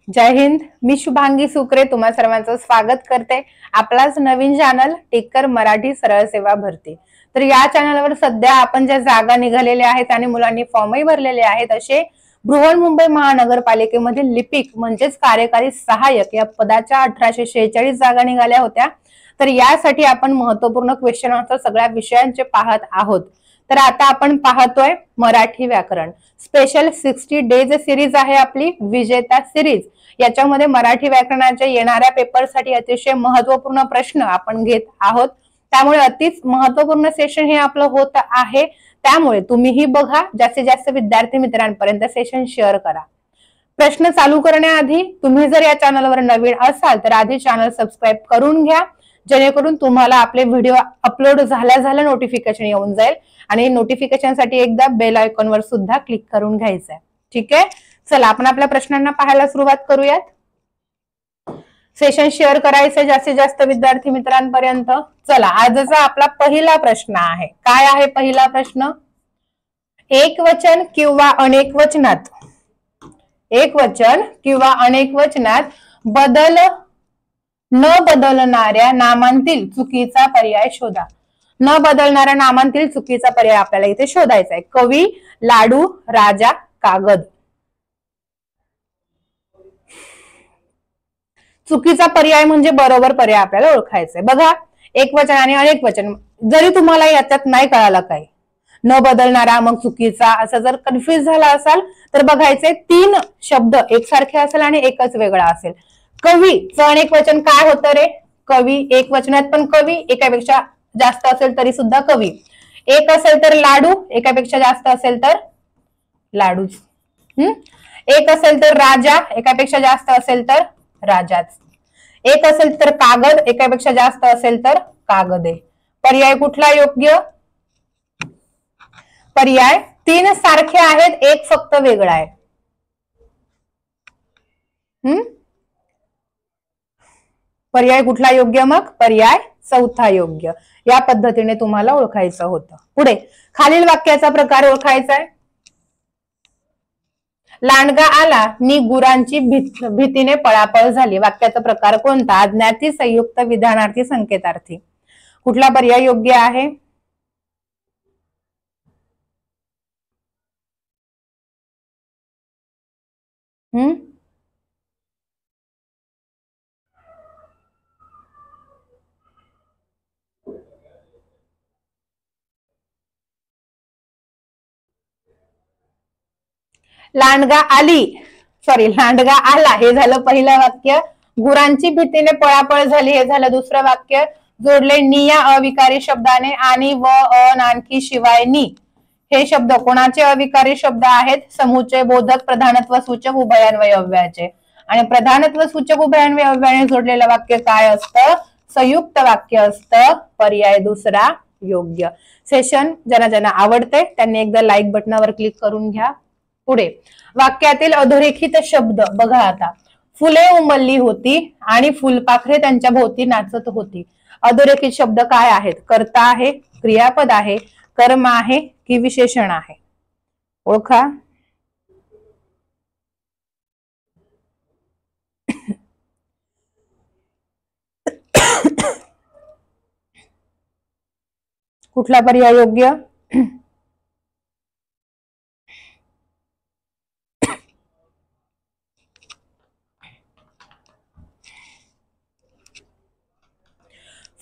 जय हिंद. मी शुभांगी सुकरे तुम्हा सर्वांचं स्वागत करते आपलाच नवीन चॅनल टिक्कर मराठी सरळ सेवा भरती. तर या चॅनलवर सध्या आपण ज्या जागा निघालेल्या आहेत आणि मुलांनी फॉर्मही भरलेले आहेत असे बृहन्मुंबई महानगरपालिकेमध्ये लिपिक म्हणजेच कार्यकारी सहाय्यक या पदाच्या 1846 जागा निघाल्या होत्या. तर यासाठी आपण महत्वपूर्ण क्वेश्चन आन्सर सगळ्या विषयांचे पाहत आहोत. तर आता आपण पाहतोय मराठी व्याकरण स्पेशल 60 डेज सिरीज आहे आपली विजेता सिरीज. याच्यामध्ये मराठी व्याकरणाच्या येणाऱ्या पेपरसाठी अतिशय महत्वपूर्ण प्रश्न आपण घेत आहोत. त्यामुळे अतिच महत्वपूर्ण सेशन हे आपलं होत आहे. त्यामुळे तुम्हीही बघा, जास्तीत जास्त विद्यार्थी मित्रांपर्यंत सेशन शेअर करा. प्रश्न चालू करण्याआधी तुम्ही जर या चॅनलवर नवीन असाल तर आधी चॅनल सबस्क्राईब करून घ्या, जेणेकरून तुम्हाला आपले व्हिडिओ अपलोड झाल्या नोटिफिकेशन येऊन जाईल. आणि नोटिफिकेशन साठी एकदा बेल आयकॉनवर सुद्धा क्लिक करून घ्यायचंय. ठीक आहे, चला आपण आपल्या प्रश्नांना पाहायला सुरुवात करूयात. सेशन शेअर करायचंय जास्तीत जास्त विद्यार्थी मित्रांपर्यंत. चला आजचा आपला पहिला प्रश्न आहे. काय आहे पहिला प्रश्न? एक वचन किंवा अनेक वचनात न बदलणाऱ्या नामांतील चुकीचा पर्याय शोधा. न बदलणाऱ्या नामांतील चुकीचा पर्याय आपल्याला इथे शोधायचा आहे. कवी, लाडू, राजा, कागद. चुकीचा पर्याय म्हणजे बरोबर पर्याय आपल्याला ओळखायचा आहे. बघा, एक वचन आणि अनेक वचन जरी तुम्हाला याच्यात नाही कळालं काय, न बदलणारा मग चुकीचा असं जर कन्फ्युज झाला असाल तर बघायचे 3 शब्द एकसारखे असेल आणि एकच वेगळा असेल. कवीचं अनेक वचन काय होतं रे? कवी. एक वचनात पण कवी, एकापेक्षा जास्त असेल तरी सुद्धा कवी. एक असेल तर लाडू, एकापेक्षा जास्त असेल तर लाडूच. एक असेल तर राजा, एकापेक्षा जास्त असेल तर राजाच. एक असेल तर कागद, एकापेक्षा जास्त असेल तर कागदे. पर्याय कुठला योग्य? पर्याय 3 सारखे आहेत, एक फक्त वेगळा आहे. पर्याय कुठला योग्य? मग पर्याय चौथा योग्य. या पद्धतीने तुम्हाला ओळखायचं होतं. पुढे खालील वाक्याचा प्रकार ओळखायचा आहे. लांडगा आला नि गुरांची भीतीने पळापळ झाली. वाक्याचा प्रकार कोणता? आज्ञार्थी, संयुक्त, विधानार्थी, संकेतार्थी. कुठला पर्याय योग्य आहे? लांडगा आला हे झालं पहिलं वाक्य. गुरांची भीतीने पळापळ झाली हे झालं दुसरं वाक्य. जोडले नि या अविकारी शब्दाने आणि व अन आणखी शिवाय नि. हे शब्द कोणाचे अविकारी शब्द आहेत? समुच्चय बोधक, प्रधानत्व सूचक, उभयान्वय अव्ययाचे. आणि प्रधानत्व सूचक उभयान्वय अव्ययाने जोडलेलं वाक्य काय असतं? संयुक्त वाक्य असतं. पर्याय दुसरा योग्य. सेशन ज्यांना आवडते त्यांनी एकदा लाईक बटनावर क्लिक करून घ्या. पुढे वाक्यातील अधोरेखित शब्द बघा आता. फुले उमलली होती आणि फुलपाखरे त्यांच्या भोवती नाचत होती. अधोरेखित शब्द काय आहेत? कर्ता आहे, क्रियापद आहे, कर्म आहे की विशेषण आहे? ओळखा. कुठला पर्याय योग्य?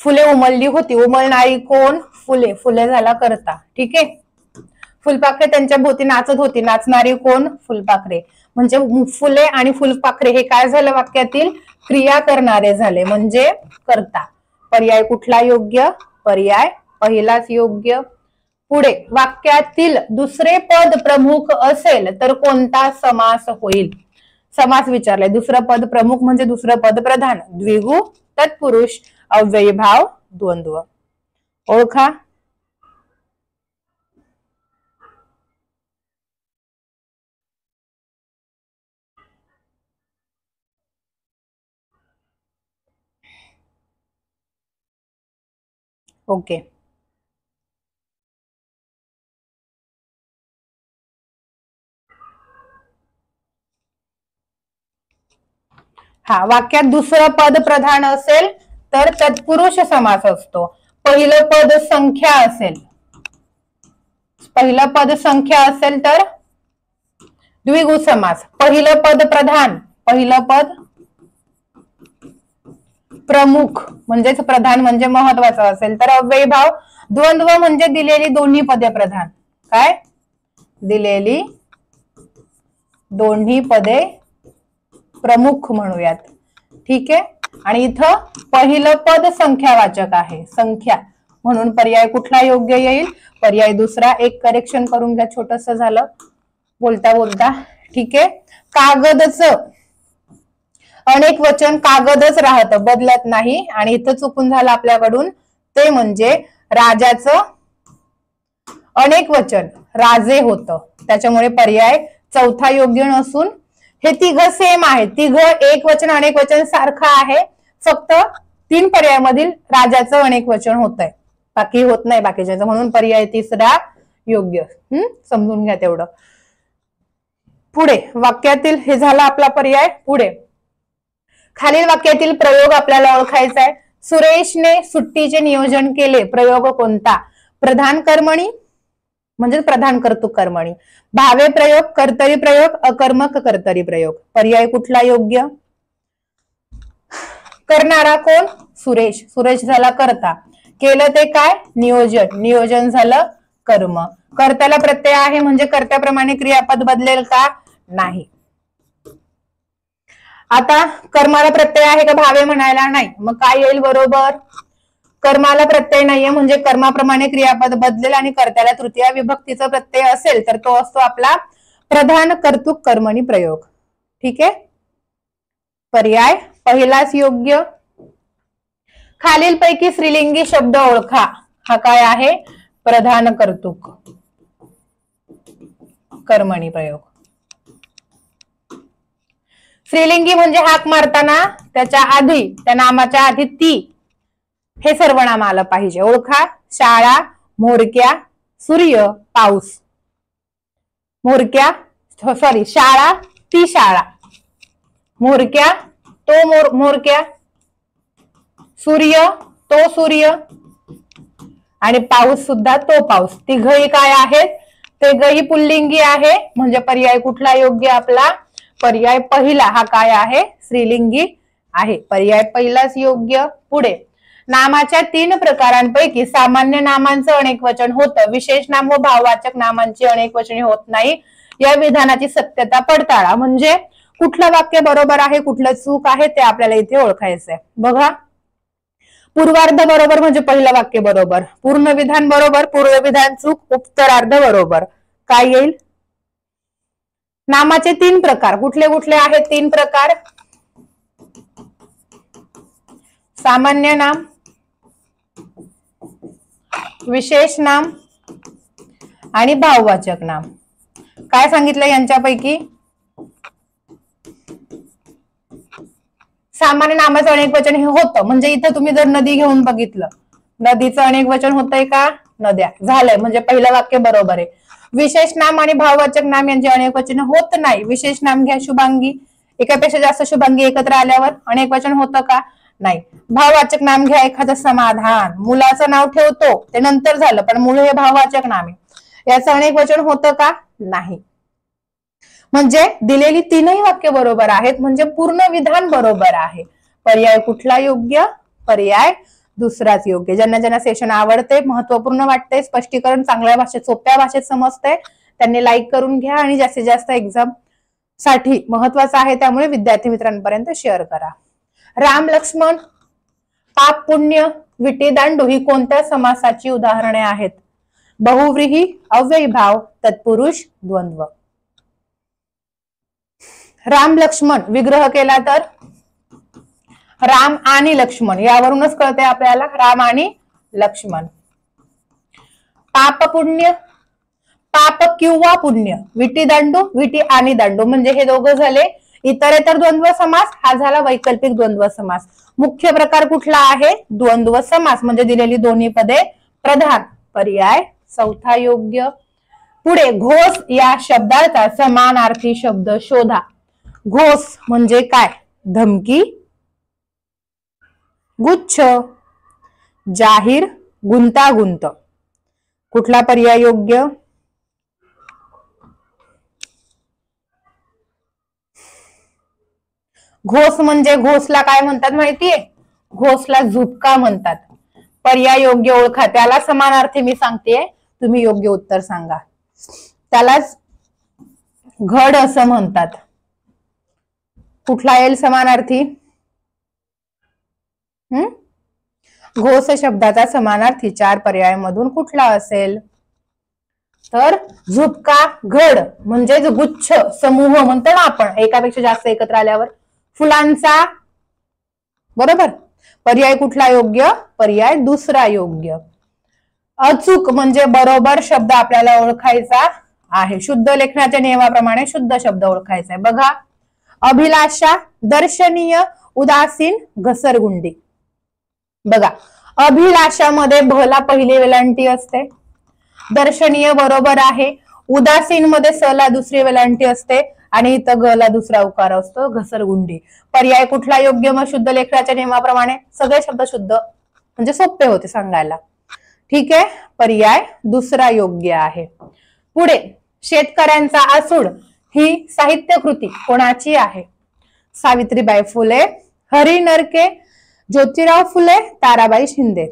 फुले उमलली होती. उमलणारी कोण? फुले. फुले झाला कर्ता. ठीक आहे. फुलपाखरे त्यांच्या भोवती नाचत होती. नाचणारी कोण? फुलपाखरे. म्हणजे फुले आणि फुलपाखरे हे काय झालं? वाक्यातील क्रिया करणारे झाले म्हणजे कर्ता. पर्याय कुठला योग्य? पर्याय पहिलाच योग्य. पुढे वाक्यातील दुसरे पद प्रमुख असेल तर कोणता समास होईल? समास विचारलाय. दुसरं पद प्रमुख म्हणजे दुसरं पद प्रधान, द्विगु, तत्पुरुष, अव्ययी भाव, द्वंद्व. ओळखा. ओके. हा, वाक्यात दुसरं पद प्रधान असेल तर तत्पुरुष समास असतो. पहिलं पद संख्या असेल, पहिलं पद संख्या असेल तर द्विगु समास. पहिलं पद प्रधान, पहिलं पद प्रमुख म्हणजेच प्रधान म्हणजे महत्वाचं असेल तर अव्ययीभाव. द्वंद्व म्हणजे दिलेली दोन्ही पदे प्रधान. काय? दिलेली दोन्ही पदे प्रमुख म्हणूयात. ठीक आहे. आणि इथं पहिलं पद संख्यावाचक आहे, संख्या, म्हणून पर्याय कुठला योग्य येईल? पर्याय दुसरा. एक करेक्शन करून घ्या, छोटस झालं बोलता बोलता. ठीक आहे. कागदचं अनेक वचन कागदच राहतं, बदलत नाही. आणि इथं चुकून झालं आपल्याकडून, ते म्हणजे राजाचं अनेक वचन राजे होतं, त्याच्यामुळे पर्याय चौथा योग्य नसून हे तिघ सेम आहे. तिघ एक वचन अनेक वचन सारखं आहे, फक्त 3 पर्यायामधील राजाचं अनेक वचन होत आहे, बाकी होत नाही बाकीच्या, म्हणून पर्याय तिसरा योग्य. समजून घ्या तेवढं. पुढे वाक्यातील हे झाला आपला पर्याय. पुढे खालील वाक्यातील प्रयोग आपल्याला ओळखायचा आहे. सुरेशने सुट्टीचे नियोजन केले. प्रयोग कोणता? प्रधान कर्मणी म्हणजे प्रधान कर्तृक कर्मणी. भावे प्रयोग, कर्तरी प्रयोग, अकर्मक कर्तरी प्रयोग. पर्याय कुठला योग्य? करणारा कोण? सुरेश. सुरेश झाला कर्ता. केलं ते काय? नियोजन. नियोजन झालं कर्म. कर्त्याला प्रत्यय आहे म्हणजे कर्त्याप्रमाणे क्रियापद बदलेल का? नाही. आता कर्माला प्रत्यय आहे का भावे म्हणायला? नाही. मग काय येईल बरोबर? कर्माला प्रत्यय नाहीये म्हणजे कर्माप्रमाणे क्रियापद बदलेल आणि कर्त्याला तृतीय विभक्तीचा प्रत्यय असेल तर तो असतो आपला प्रधान कर्तृक कर्मणी प्रयोग. ठीक आहे. पर्याय पहिलाच योग्य. खालीलपैकी स्त्रीलिंगी शब्द ओळखा. हा काय आहे? प्रधान कर्तृक कर्मणी प्रयोग. स्त्रीलिंगी म्हणजे हाक मारताना त्याच्या आधी, त्या नामाच्या आधी ती हे सर्वनाम आलं पाहिजे. ओळखा. शाळा, म्होरक्या, सूर्य, पाऊस. म्होरक्या सॉरी शाळा, ती शाळा. म्होरक्या, तो म्होरक्या. सूर्य, तो सूर्य. आणि पाऊस सुद्धा तो पाऊस. तिघही काय आहेत? तिघही पुल्लिंगी आहे म्हणजे पर्याय कुठला योग्य आपला? पर्याय पहिला. हा काय आहे? स्त्रीलिंगी आहे. पर्याय पहिलाच योग्य. पुढे नामाच्या 3 प्रकारांपैकी सामान्य नामांचं अनेक वचन होतं, विशेष नाम व भाववाचक नामांची अनेक वचने होत नाही. या विधानाची सत्यता पडताळा. म्हणजे कुठलं वाक्य बरोबर आहे, कुठलं चूक आहे ते आपल्याला इथे ओळखायचंय. बघा, पूर्वार्ध बरोबर म्हणजे पहिलं वाक्य बरोबर, पूर्ण विधान बरोबर, पूर्व विधान चूक, उत्तरार्ध बरोबर. काय येईल? नामाचे 3 प्रकार कुठले कुठले आहेत? 3 प्रकार. सामान्य नाम, विशेष नाम आणि भाववाचक नाम. काय सांगितलं यांच्यापैकी? सामान्य नामाचं अनेक वचन हे होतं म्हणजे इथं तुम्ही जर नदी घेऊन बघितलं, नदीचं अनेक वचन होतंय का? नद्या. झालंय म्हणजे पहिलं वाक्य बरोबर आहे. विशेष नाम आणि भाववाचक नाम यांचे अनेक वचन होत नाही. विशेष नाम घ्या शुभांगी, एकापेक्षा जास्त शुभांगी एकत्र आल्यावर अनेक वचन होतं का? नाही. भाववाचक नाम घ्या एखादं समाधान, मुलाचं नाव ठेवतो ते नंतर झालं पण मूळ हे भाववाचक नाम आहे, याचं अनेक वचन होतं का? नाही. म्हणजे दिलेली 3ही वाक्य बरोबर आहेत म्हणजे पूर्ण विधान बरोबर आहे. पर्याय कुठला योग्य? पर्याय दुसराच योग्य. ज्यांना ज्यांना सेशन आवडते, महत्वपूर्ण वाटते, स्पष्टीकरण चांगल्या भाषेत सोप्या भाषेत समजते त्यांनी लाईक करून घ्या आणि जास्तीत जास्त एक्झाम साठी महत्वाचं आहे त्यामुळे विद्यार्थी मित्रांपर्यंत शेअर करा. राम लक्ष्मण, पाप पुण्य, विटी दांडू ही कोणत्या समासाची उदाहरणे आहेत? बहुव्रीही, अव्ययीभाव, तत्पुरुष, द्वंद्व. राम लक्ष्मण विग्रह केला तर राम आणि लक्ष्मण, यावरूनच कळते आपल्याला राम आणि लक्ष्मण. पाप पुण्य, पाप किंवा पुण्य, विटी दांडू, विटी आणि दांडू म्हणजे हे दोघं झाले इतरेतर द्वंद्व समास. हा झाला वैकल्पिक द्वंद्व समास. मुख्य प्रकार कुठला आहे? द्वंद्व समास म्हणजे दिलेली दोन्ही पदे प्रधान. पर्याय चौथा योग्य. पुढे घोष या शब्दाचा समानार्थी शब्द शोधा. घोष म्हणजे काय? धमकी, गुच्छ, जाहीर, गुंतागुंत. कुठला पर्याय योग्य? घोष म्हणजे घोषला काय म्हणतात माहितीये? घोषला झुपका म्हणतात. पर्याय योग्य ओळखा. त्याला समानार्थी मी सांगतेय, तुम्ही योग्य उत्तर सांगा. त्यालाच घड असं म्हणतात. कुठला येईल समानार्थी? घोष शब्दाचा समानार्थी 4 पर्यायामधून कुठला असेल? तर झुपका, घड म्हणजेच गुच्छ, समूह म्हणतो ना आपण, एकापेक्षा जास्त एकत्र आल्यावर. फुलांचा, बरोबर. पर्याय कुठला योग्य? पर्याय दुसरा योग्य. अचूक म्हणजे बरोबर शब्द आपल्याला ओळखायचा आहे. शुद्ध लेखनाच्या नियमाप्रमाणे शुद्ध शब्द ओळखायचा आहे. बघा, अभिलाषा, दर्शनीय, उदासीन, घसरगुंडी. बघा, अभिलाषामध्ये भला पहिली वेलांटी असते. दर्शनीय बरोबर आहे. उदासीन मध्ये सला दुसरी वेलांटी असते आणि इथं गला दुसरा उकार असतो. घसरगुंडी. पर्याय कुठला योग्य? मग शुद्ध लेखनाच्या नियमाप्रमाणे सगळे शब्द शुद्ध, म्हणजे सोपे होते सांगायला. ठीक आहे, पर्याय दुसरा योग्य आहे. पुढे, शेतकऱ्यांचा आसूड ही साहित्य कृती कोणाची आहे? सावित्रीबाई फुले, हरी नरके, ज्योतिराव फुले, ताराबाई शिंदे.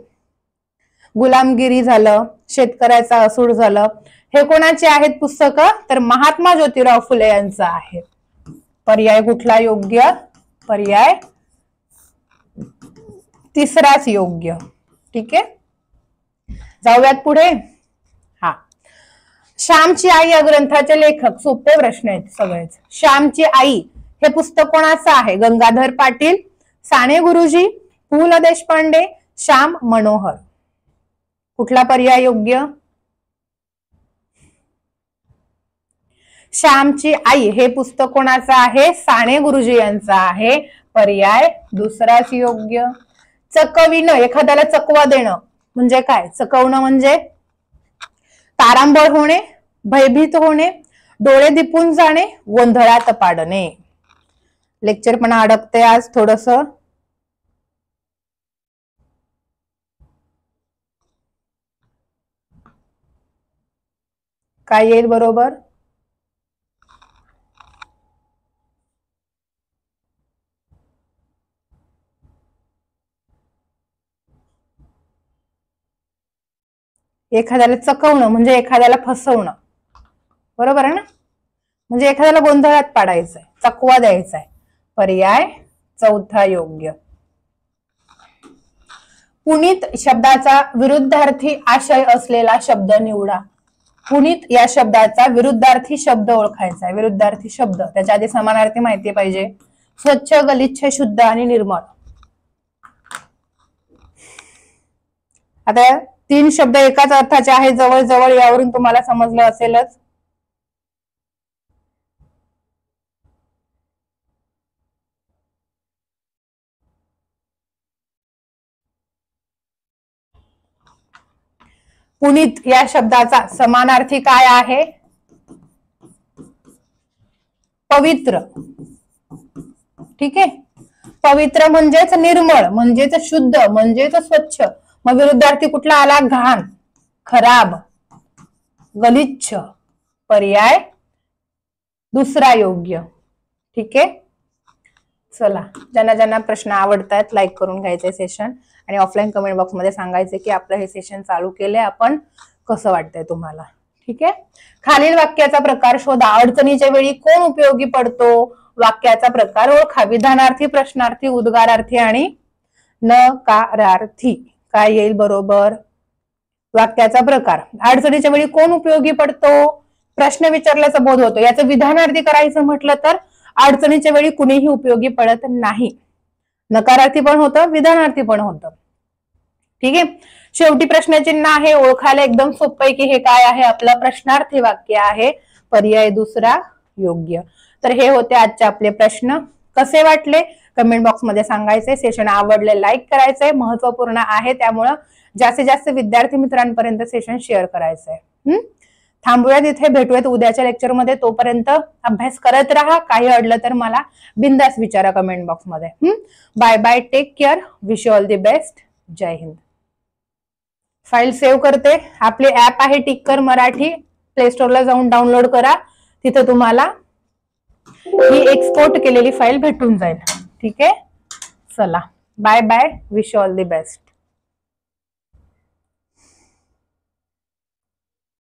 गुलामगिरी झालं, शेतकऱ्याचा असूड झालं, हे कोणाचे आहेत पुस्तक? तर महात्मा ज्योतिराव फुले यांचं आहे. पर्याय कुठला योग्य? पर्याय तिसराच योग्य. ठीक आहे, जाऊयात पुढे. हा, श्यामची आई या ग्रंथाचे लेखक. सोपे प्रश्न आहेत सगळेच. श्यामची आई हे पुस्तक कोणाचं आहे? गंगाधर पाटील, साने गुरुजी, पु ल देशपांडे, श्याम मनोहर. कुठला पर्याय योग्य? श्यामची आई हे पुस्तक कोणाचं आहे? साने गुरुजी यांचं आहे. पर्याय दुसराच योग्य. चकविणं, एखाद्याला चकवा देणं म्हणजे काय? चकवणं म्हणजे तारांबळ होणे, भयभीत होणे, डोळे दिपून जाणे, गोंधळात पाडणे. लेक्चर पण अडकते आज थोडस. काय येईल बरोबर? एखाद्याला चकवणं म्हणजे एखाद्याला फसवणं, बरोबर आहे ना? म्हणजे एखाद्याला गोंधळात पाडायचंय, चकवा द्यायचा आहे. पर्याय चौथा योग्य. पुनीत शब्दाचा विरुद्धार्थी आशय असलेला शब्द निवडा. पुनीत या शब्दाचा विरुद्धार्थी शब्द ओळखायचा आहे. विरुद्धार्थी शब्द, त्याच्या आधी समानार्थी माहिती पाहिजे. स्वच्छ, गलिच्छ, शुद्ध आणि निर्मळ. आता 3 शब्द एकाच अर्थाचे आहेत जवळजवळ, यावरून तुम्हाला समजलं असेलच. पुनीत या शब्दाचा समानार्थी काय आहे? पवित्र. ठीक आहे, पवित्र म्हणजेच निर्मळ, म्हणजेच शुद्ध, म्हणजेच स्वच्छ. मग विरुद्धार्थी कुठला आला? घाण, खराब, गलिच्छ. पर्याय दुसरा योग्य. ठीक आहे, चला, ज्यांना ज्यांना प्रश्न आवडतात लाईक करून घ्यायचे सेशन, आणि ऑफलाईन कमेंट बॉक्स मध्ये सांगायचे की आपलं हे सेशन चालू केले आपण, कसं वाटतंय तुम्हाला. ठीक आहे, खालील वाक्याचा प्रकार शोधा. अडचणीच्या वेळी कोण उपयोगी पडतो? वाक्याचा प्रकार ओळखा. विधानार्थी, प्रश्नार्थी, उद्गारार्थी आणि नकारार्थी. काय येईल बरोबर? वाक्याचा प्रकार. अडचणीच्या वेळी कोण उपयोगी पडतो? प्रश्न विचारल्याचा बोध होतो. याचं विधानार्थी करायचं म्हटलं तर अडचणीच्या वेळी कुणीही उपयोगी पडत नाही. नकारार्थी पण होतं, विधानार्थी पण होतं. ठीक आहे, शेवटी प्रश्नचिन्ह आहे. ओळखायला एकदम सोपं आहे की हे काय आहे? आपलं प्रश्नार्थी वाक्य आहे. पर्याय दुसरा योग्य. तर हे होते आजचे आपले प्रश्न. कसे वाटले कमेंट बॉक्स मध्ये सांगायचे. सेशन आवडले लाईक करायचंय, महत्वपूर्ण आहे, त्यामुळं जास्तीत जास्त विद्यार्थी मित्रांपर्यंत सेशन शेअर करायचंय. थांबूयात इथे, भेटूयात उद्याच्या लेक्चरमध्ये. तोपर्यंत अभ्यास करत राहा. काही अडलं तर मला बिंदास विचारा कमेंट बॉक्समध्ये. Bye bye, take care, wish you all the best. जय हिंद. फाईल सेव्ह करते. आपली ऍप आहे टिक्कर मराठी, प्ले स्टोअरला जाऊन डाउनलोड करा. तिथे तुम्हाला ही एक्सपोर्ट केलेली फाईल भेटून जाईल. ठीक आहे, चला bye bye, wish you all the best.